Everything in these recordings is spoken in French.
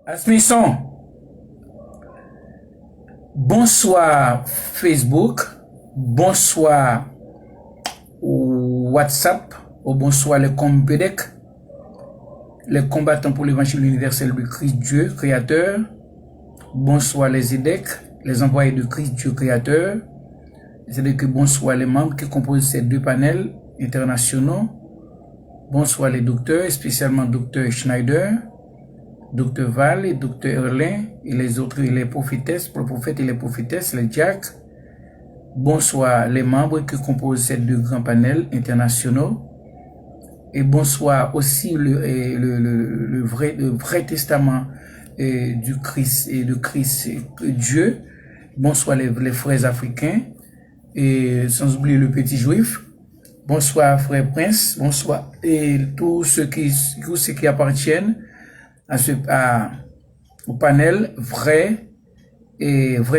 Asmisson, bonsoir Facebook, bonsoir WhatsApp, ou bonsoir les Compédec, les combattants pour l'évangile universel du Christ Dieu créateur, bonsoir les EDEC, les envoyés de Christ Dieu créateur, c'est-à-dire que bonsoir les membres qui composent ces deux panels internationaux, bonsoir les docteurs, spécialement docteur Schneider, docteur Val et docteur Erlin et les autres, les prophétesses, les prophètes et les prophétesses, les diacres. Bonsoir les membres qui composent ces deux grands panels internationaux. Et bonsoir aussi le vrai testament du Christ et de Christ Dieu. Bonsoir les frères africains et sans oublier le petit juif. Bonsoir frère Prince. Bonsoir et tous ceux qui appartiennent au panel vrai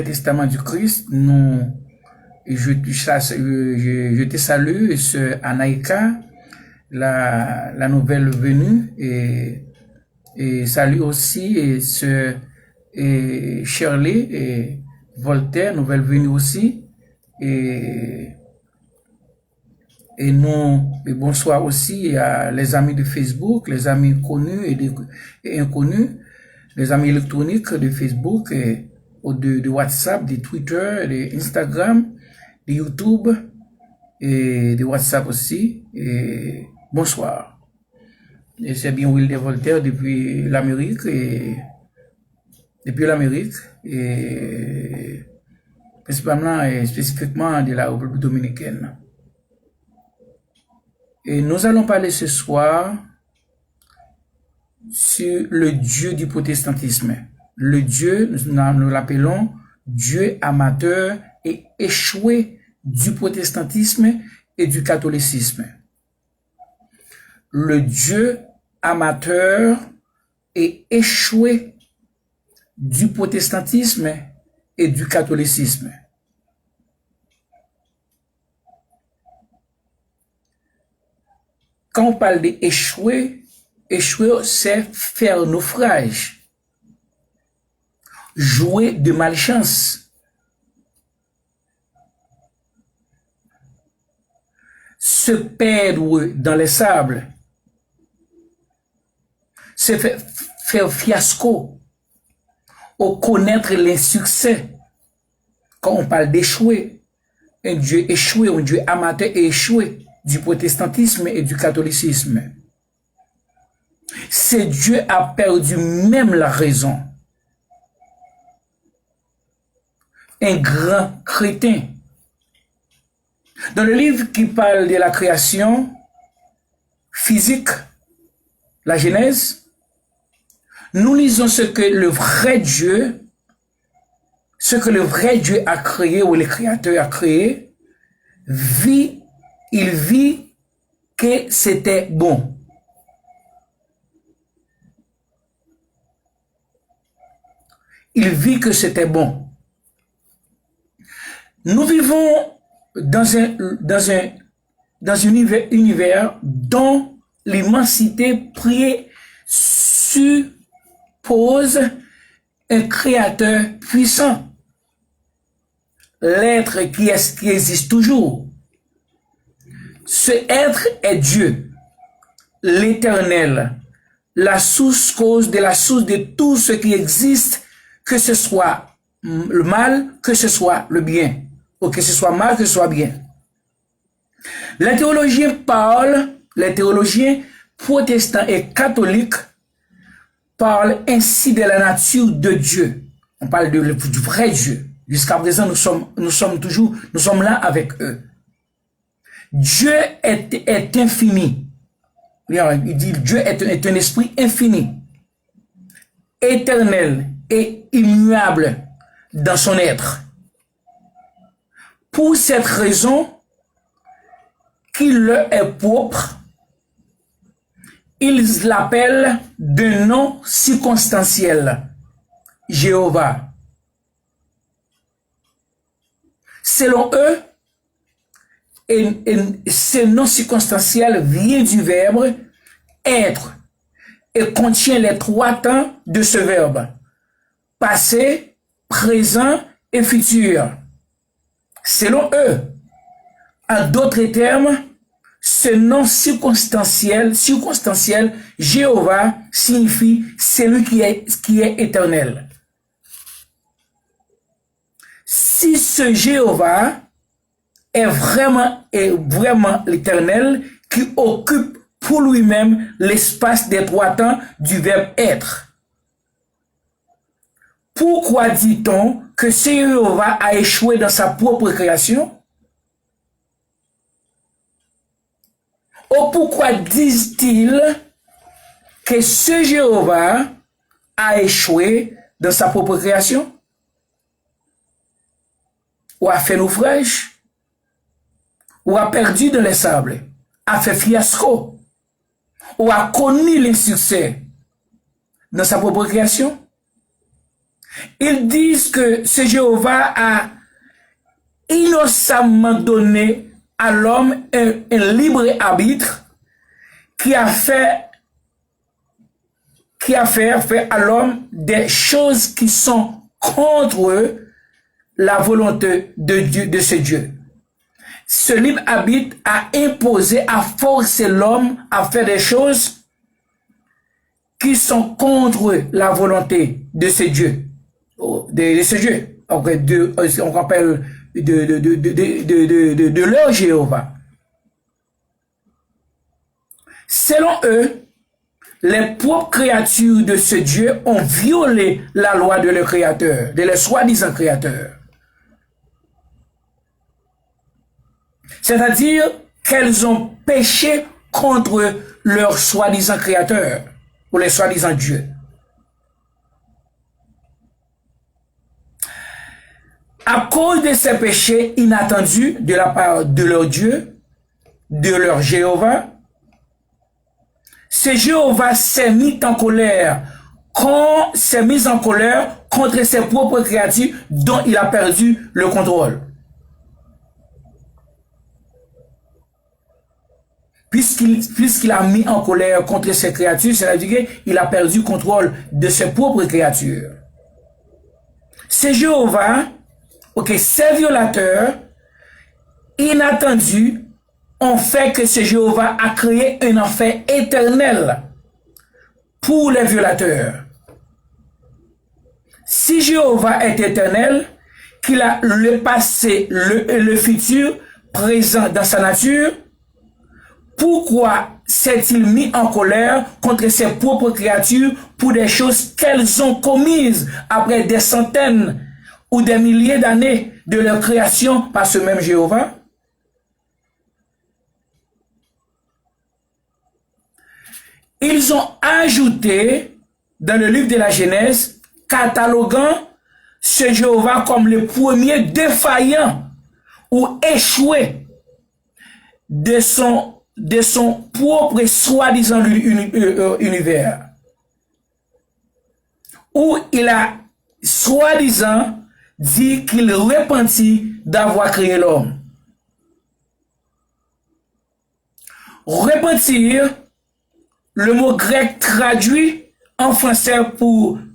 testament du Christ. Je te salue, sœur Anaïka, la nouvelle venue, et salue aussi sœur Shirley et Voltaire, nouvelle venue aussi, et bonsoir aussi à les amis de Facebook, les amis connus et inconnus, les amis électroniques de Facebook, et de WhatsApp, de Twitter, de Instagram, de YouTube et de WhatsApp aussi. Et bonsoir. Et c'est bien Will de Voltaire depuis l'Amérique et principalement et spécifiquement de la République dominicaine. Et nous allons parler ce soir sur le Dieu du protestantisme. Le Dieu, nous l'appelons Dieu amateur et échoué du protestantisme et du catholicisme. Le Dieu amateur et échoué du protestantisme et du catholicisme. Quand on parle d'échouer, c'est faire naufrage, jouer de malchance, se perdre dans les sables, se faire fiasco, ou connaître l'insuccès. Quand on parle d'échouer, un Dieu échoué, un Dieu amateur et échoué du protestantisme et du catholicisme. Ce Dieu a perdu même la raison. Un grand crétin. Dans le livre qui parle de la création physique, la Genèse, nous lisons ce que le vrai Dieu a créé, ou le Créateur a créé, il vit que c'était bon. Il vit que c'était bon. Nous vivons dans un univers dont l'immensité suppose un créateur puissant. L'être qui existe toujours. Ce être est Dieu, l'Éternel, la source de la source de tout ce qui existe, que ce soit le mal, que ce soit le bien, ou que ce soit mal, que ce soit bien. Les théologiens protestants et catholiques parlent ainsi de la nature de Dieu. On parle du vrai Dieu. Jusqu'à présent, nous sommes là avec eux. Dieu est infini. Il dit Dieu est un esprit infini, éternel et immuable dans son être. Pour cette raison, qu'il leur est propre, ils l'appellent de nom circonstanciel, Jéhovah. Selon eux, ce nom circonstanciel vient du verbe être. et contient les 3 temps de ce verbe. Passé, présent et futur. Selon eux, en d'autres termes, ce nom circonstanciel, Jéhovah, signifie celui qui est éternel. Si ce Jéhovah est vraiment l'éternel qui occupe pour lui-même l'espace des 3 temps du verbe être, pourquoi dit-on que ce Jéhovah a échoué dans sa propre création? Ou pourquoi disent-ils que ce Jéhovah a échoué dans sa propre création? Ou a fait naufrage? Ou a perdu dans les sables? A fait fiasco? Ou a connu l'insuccès dans sa propre création? Ils disent que ce Jéhovah a innocemment donné à l'homme un libre arbitre qui a fait à l'homme des choses qui sont contre la volonté de Dieu, de ce Dieu. Ce libre arbitre a imposé, a forcé l'homme à faire des choses qui sont contre la volonté de ce Dieu. De ce Dieu. On rappelle de leur Jéhovah. Selon eux, les propres créatures de ce Dieu ont violé la loi de leur créateur, de leur soi-disant créateur. C'est-à-dire qu'elles ont péché contre leur soi-disant créateur, ou les soi-disant Dieu. À cause de ces péchés inattendus de la part de leur Dieu, de leur Jéhovah, ce Jéhovah s'est mis en colère contre ses propres créatures dont il a perdu le contrôle. Puisqu'il a mis en colère contre ses créatures, c'est-à-dire qu'il a perdu le contrôle de ses propres créatures. Ce Jéhovah, ces violateurs inattendus ont fait que ce Jéhovah a créé un enfer éternel pour les violateurs. Si Jéhovah est éternel, qu'il a le passé, le futur, présent dans sa nature, pourquoi s'est-il mis en colère contre ses propres créatures pour des choses qu'elles ont commises après des centaines ou des milliers d'années de leur création par ce même Jéhovah? Ils ont ajouté dans le livre de la Genèse, cataloguant ce Jéhovah comme le premier défaillant ou échoué de son propre soi-disant univers, où il a soi-disant dit qu'il repentit d'avoir créé l'homme. Repentir, le mot grec traduit en français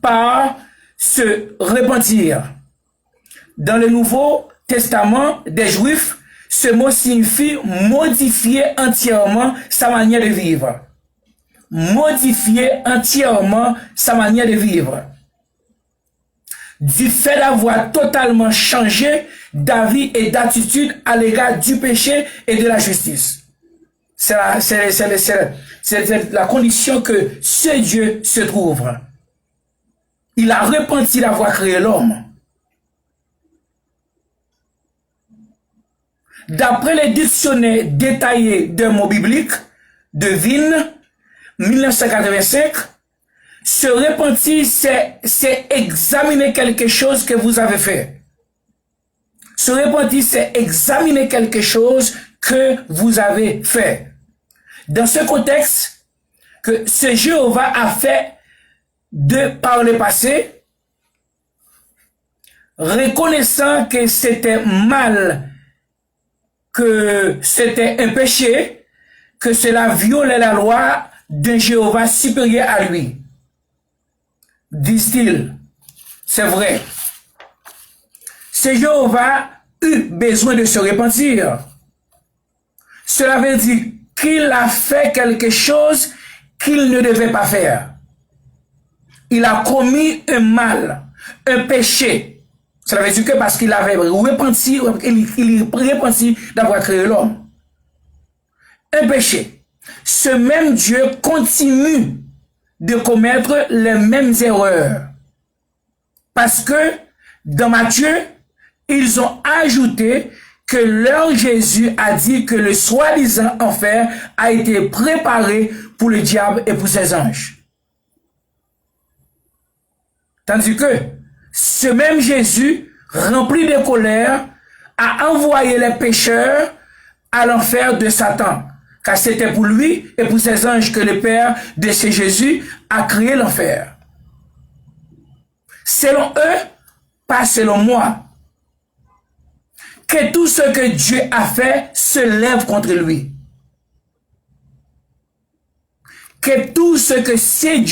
par se repentir. Dans le Nouveau Testament des Juifs, ce mot signifie modifier entièrement sa manière de vivre. Modifier entièrement sa manière de vivre. Du fait d'avoir totalement changé d'avis et d'attitude à l'égard du péché et de la justice. C'est la condition que ce Dieu se trouve. Il a repenti d'avoir créé l'homme. D'après les dictionnaires détaillés d'un mot biblique de Vine, 1985, se repentir, c'est examiner quelque chose que vous avez fait. Se repentir, c'est examiner quelque chose que vous avez fait. Dans ce contexte, que ce Jéhovah a fait par le passé, reconnaissant que c'était mal, que c'était un péché, que cela violait la loi d'un Jéhovah supérieur à lui. Disent-ils, c'est vrai. Ce Jéhovah eut besoin de se repentir. Cela veut dire qu'il a fait quelque chose qu'il ne devait pas faire. Il a commis un mal, un péché. Cela veut dire que parce qu'il avait repenti, il repenti d'avoir créé l'homme. Un péché. Ce même Dieu continue de commettre les mêmes erreurs. Parce que dans Matthieu, ils ont ajouté que leur Jésus a dit que le soi-disant enfer a été préparé pour le diable et pour ses anges. Tandis que ce même Jésus, rempli de colère, a envoyé les pécheurs à l'enfer de Satan. Car c'était pour lui et pour ses anges que le Père de ce Jésus a créé l'enfer. Selon eux, pas selon moi. Que tout ce que Dieu a fait se lève contre lui. Que tout ce que c'est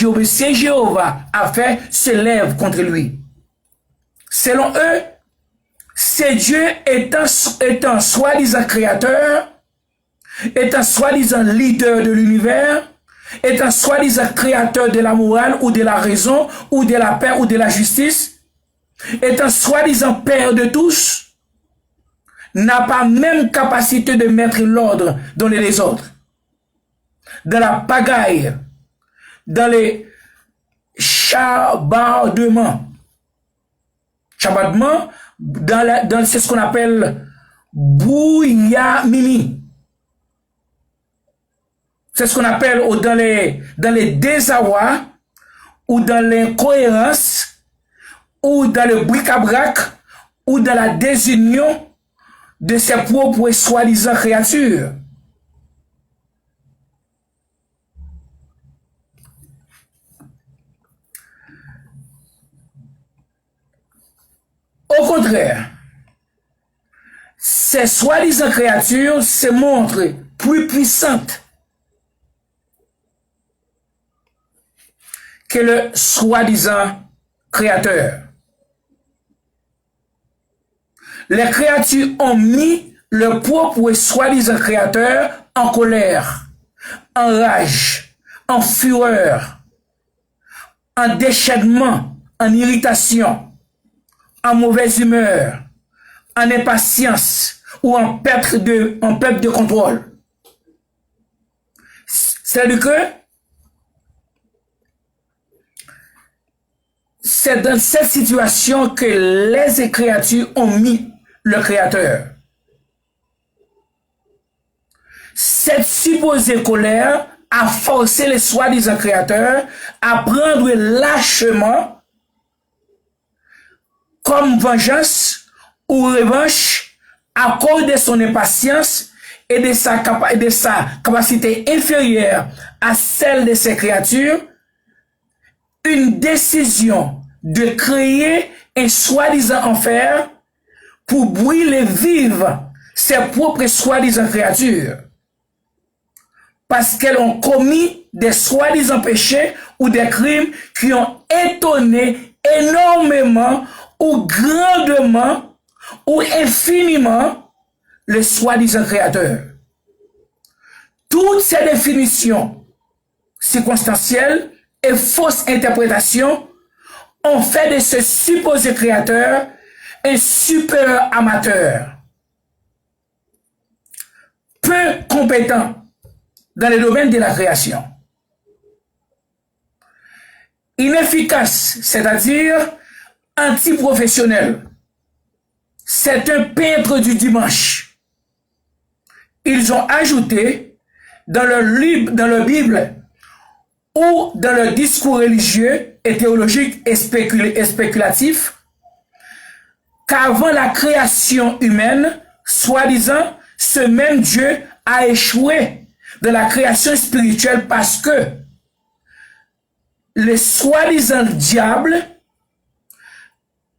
Jéhovah a fait se lève contre lui. Selon eux, c'est Dieu étant soi-disant créateur, étant soi-disant leader de l'univers, étant soi-disant créateur de la morale ou de la raison ou de la paix ou de la justice, étant soi-disant père de tous, n'a pas même capacité de mettre l'ordre dans les désordres, dans la pagaille, dans les chabardements, dans c'est ce qu'on appelle bouillamini. C'est ce qu'on appelle dans les désarrois, ou dans l'incohérence, ou dans le bric-à-brac, ou dans la désunion de ses propres soi-disant créatures. Au contraire, ces soi-disant créatures se montrent plus puissantes que le soi-disant créateur. Les créatures ont mis le propre soi-disant créateur en colère, en rage, en fureur, en déchaînement, en irritation, en mauvaise humeur, en impatience ou en perte de contrôle. C'est-à-dire que c'est dans cette situation que les créatures ont mis le Créateur. Cette supposée colère a forcé les soi-disant créateurs à prendre lâchement comme vengeance ou revanche à cause de son impatience et de sa capacité inférieure à celle de ces créatures, une décision de créer un soi-disant enfer pour brûler vive ses propres soi-disant créatures. Parce qu'elles ont commis des soi-disant péchés ou des crimes qui ont étonné énormément ou grandement ou infiniment le soi-disant créateur. Toutes ces définitions circonstancielles et fausses interprétations ont fait de ce supposé créateur un super amateur, peu compétent dans le domaine de la création, inefficace, c'est-à-dire anti-professionnel. C'est un peintre du dimanche. Ils ont ajouté dans leur Bible ou dans leur discours religieux et théologique et spéculatif qu'avant la création humaine, soi-disant, ce même Dieu a échoué dans la création spirituelle parce que le soi-disant diable,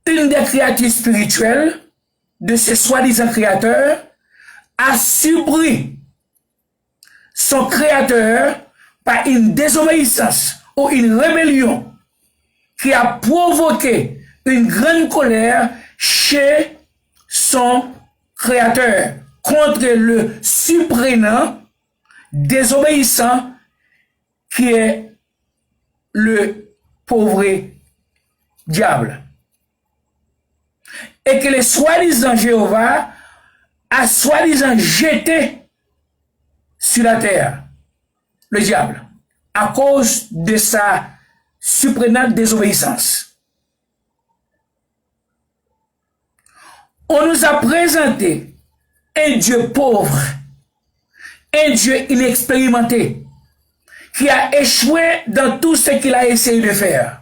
une des créatures spirituelles de ce soi-disant créateur, a surpris son créateur par une désobéissance ou une rébellion qui a provoqué une grande colère chez son Créateur contre le surprenant, désobéissant qui est le pauvre diable. Et que le soi-disant Jéhovah a soi-disant jeté sur la terre le diable à cause de sa surprenante désobéissance. On nous a présenté un Dieu pauvre, un Dieu inexpérimenté, qui a échoué dans tout ce qu'il a essayé de faire.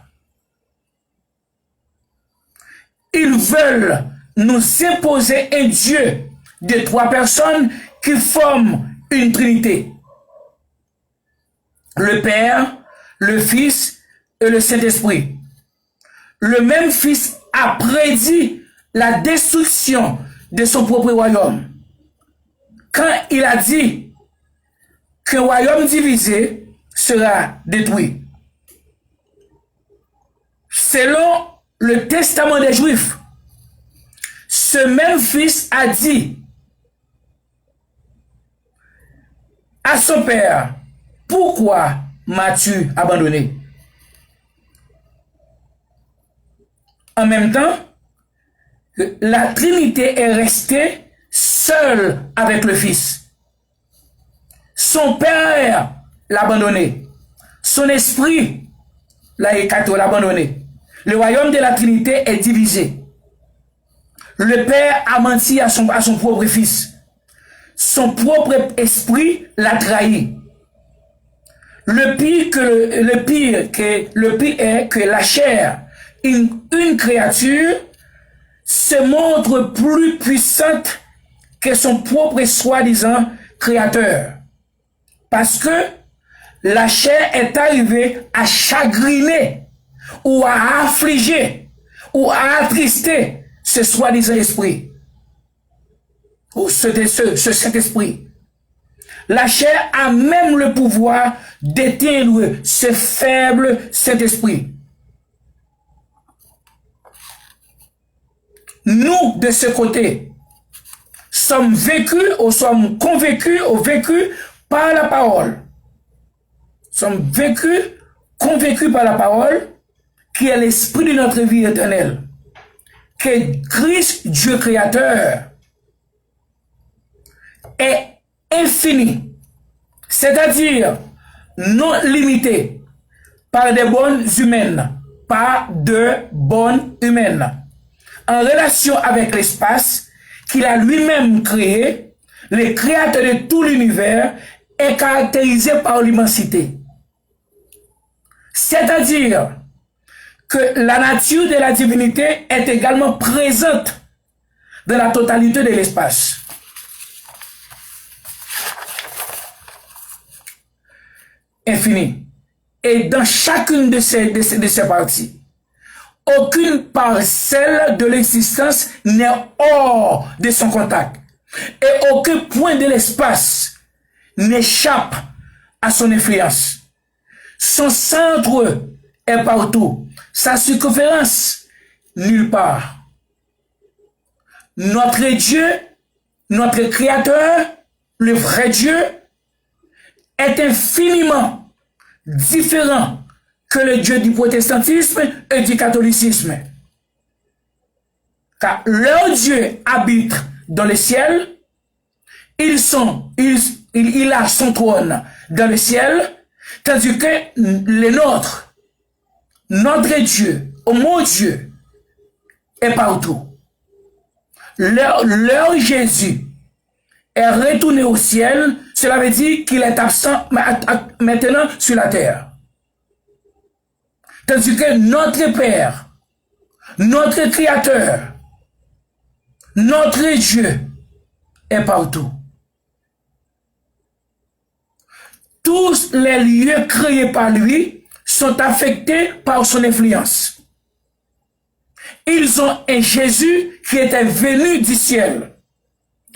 Ils veulent nous imposer un Dieu de 3 personnes qui forment une trinité. Le Père, le Fils et le Saint-Esprit. Le même Fils a prédit la destruction de son propre royaume. Quand il a dit qu'un royaume divisé sera détruit. Selon le testament des Juifs, ce même Fils a dit à son père, pourquoi m'as-tu abandonné? En même temps, la Trinité est restée seule avec le Fils. Son Père l'a abandonné. Son esprit l'a abandonné. Le royaume de la Trinité est divisé. Le Père a menti à son propre Fils. Son propre esprit l'a trahi. Le pire est que la chair, une créature, se montre plus puissante que son propre soi-disant créateur. Parce que la chair est arrivée à chagriner ou à affliger ou à attrister ce soi-disant esprit ou ce Saint-Esprit. La chair a même le pouvoir d'éteindre ce faible Saint-Esprit. Nous, de ce côté, sommes vécus ou sommes convaincus ou vécus par la parole. Sommes vécus, convaincus par la parole, qui est l'esprit de notre vie éternelle. Que Christ, Dieu créateur, est infini, c'est-à-dire non limité par des bonnes humaines, par de bonnes humaines, en relation avec l'espace qu'il a lui-même créé. Le créateur de tout l'univers est caractérisé par l'immensité. C'est-à-dire que la nature de la divinité est également présente dans la totalité de l'espace. Infini. Et dans chacune de ces parties, aucune parcelle de l'existence n'est hors de son contact. Et aucun point de l'espace n'échappe à son influence. Son centre est partout. Sa circonférence, nulle part. Notre Dieu, notre Créateur, le vrai Dieu, est infiniment différent que le Dieu du protestantisme et du catholicisme. Car leur Dieu habite dans le ciel, il a son trône dans le ciel, tandis que le nôtre, notre Dieu, mon Dieu, est partout. Leur Jésus est retourné au ciel, cela veut dire qu'il est absent maintenant sur la terre. Tandis que notre Père, notre Créateur, notre Dieu est partout. Tous les lieux créés par lui sont affectés par son influence. Ils ont un Jésus qui était venu du ciel,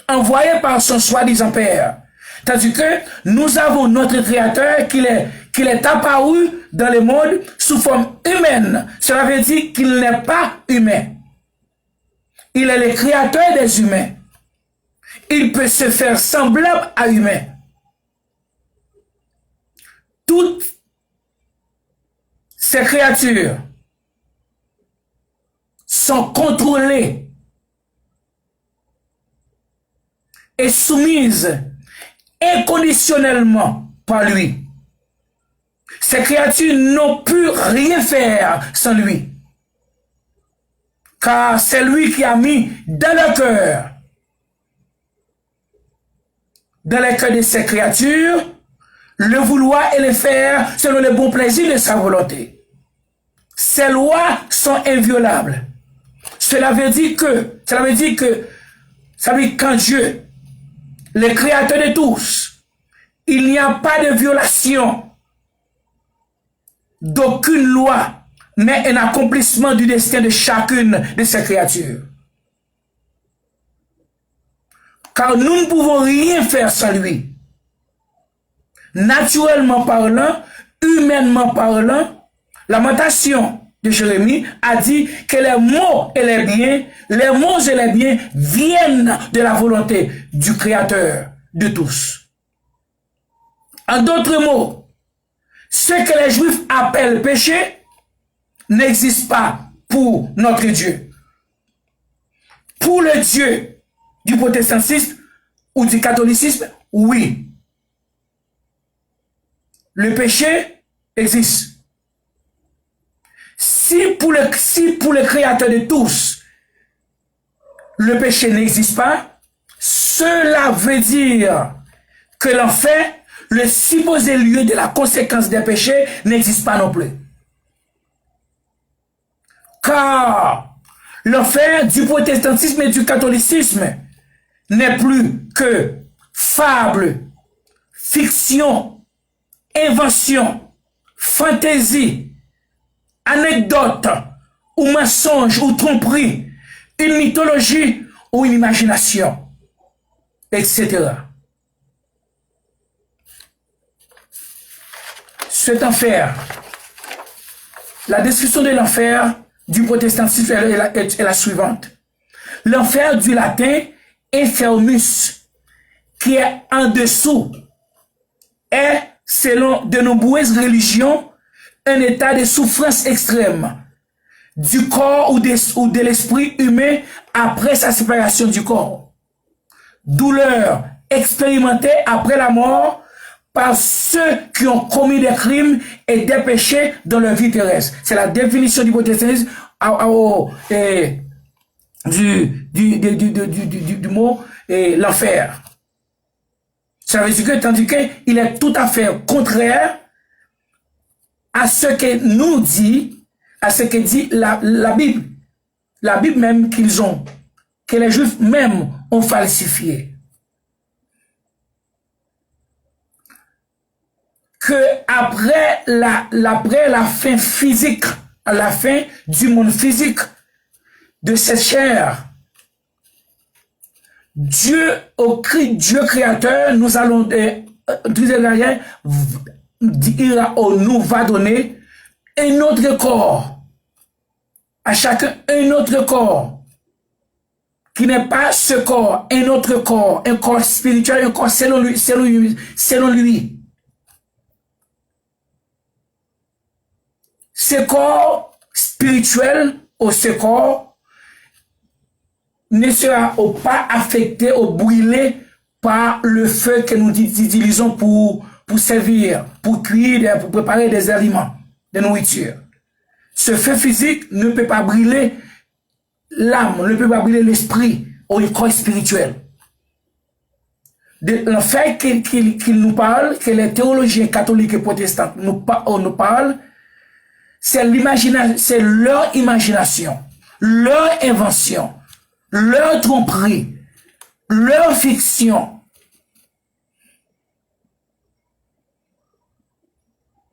envoyé par son soi-disant Père, Tandis que nous avons notre Créateur qu'il est apparu dans le monde sous forme humaine. Cela veut dire qu'il n'est pas humain. Il est le Créateur des humains. Il peut se faire semblable à humain. Toutes ces créatures sont contrôlées et soumises inconditionnellement par lui. Ces créatures n'ont pu rien faire sans lui. Car c'est lui qui a mis dans le cœur de ces créatures, le vouloir et le faire selon le bon plaisir de sa volonté. Ces lois sont inviolables. Cela veut dire que quand Dieu, le Créateur de tous, il n'y a pas de violation d'aucune loi, mais un accomplissement du destin de chacune de ces créatures. Car nous ne pouvons rien faire sans lui. Naturellement parlant, humainement parlant, Lamentation de Jérémie a dit que les mots et les biens viennent de la volonté du Créateur de tous. En d'autres mots, ce que les Juifs appellent péché n'existe pas pour notre Dieu. Pour le Dieu du protestantisme ou du catholicisme, oui. Le péché existe. Si pour le Créateur de tous, le péché n'existe pas, cela veut dire que l'enfer, le supposé lieu de la conséquence des péchés, n'existe pas non plus. Car l'enfer du protestantisme et du catholicisme n'est plus que fable, fiction, invention, fantaisie, anecdote, ou mensonge, ou tromperie, une mythologie ou une imagination, etc. Cet enfer, la description de l'enfer du protestantisme est la suivante. L'enfer du latin Infermus, qui est en dessous, est, selon de nombreuses religions, un état de souffrance extrême du corps ou de l'esprit humain après sa séparation du corps. Douleur expérimentée après la mort par ceux qui ont commis des crimes et des péchés dans leur vie terrestre. C'est la définition du protestantisme du mot l'enfer. Ça veut dire que tandis qu'il est tout à fait contraire à ce que nous dit, à ce que dit la Bible. La Bible même que les Juifs même ont falsifié. Que après la fin physique, à la fin du monde physique, de cette chair, Dieu créateur, nous allons nous va donner un autre corps, à chacun un autre corps, qui n'est pas ce corps, un autre corps, un corps spirituel, un corps selon lui. Ce corps spirituel ou ce corps ne sera pas affecté ou brûlé par le feu que nous utilisons pour servir, pour cuire, pour préparer des aliments, des nourritures. Ce feu physique ne peut pas brûler l'âme, ne peut pas brûler l'esprit ou le corps spirituel. L'enfer qu'il nous parle, que les théologiens catholiques et protestants nous parlent, c'est leur imagination, leur invention, leur tromperie, leur fiction.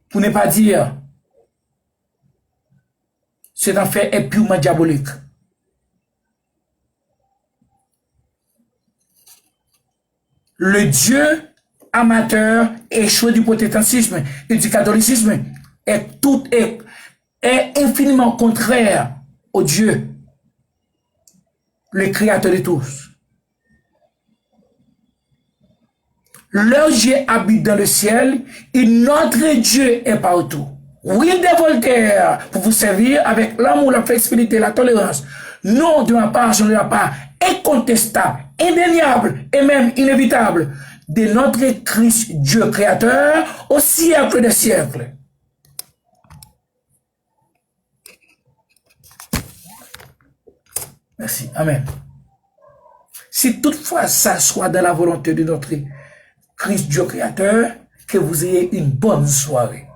Pour ne pas dire, cet enfer est purement diabolique. Le Dieu amateur, échoué du protestantisme et du catholicisme, est infiniment contraire au Dieu, le créateur de tous. Leur Dieu habite dans le ciel et notre Dieu est partout. Oui, de Voltaire, pour vous servir avec l'amour, la flexibilité, la tolérance. Non, de ma part, je ne la part incontestable, indéniable et même inévitable de notre Christ Dieu créateur au siècle des siècles. Merci. Amen. Si toutefois ça soit dans la volonté de notre Christ Dieu créateur, que vous ayez une bonne soirée.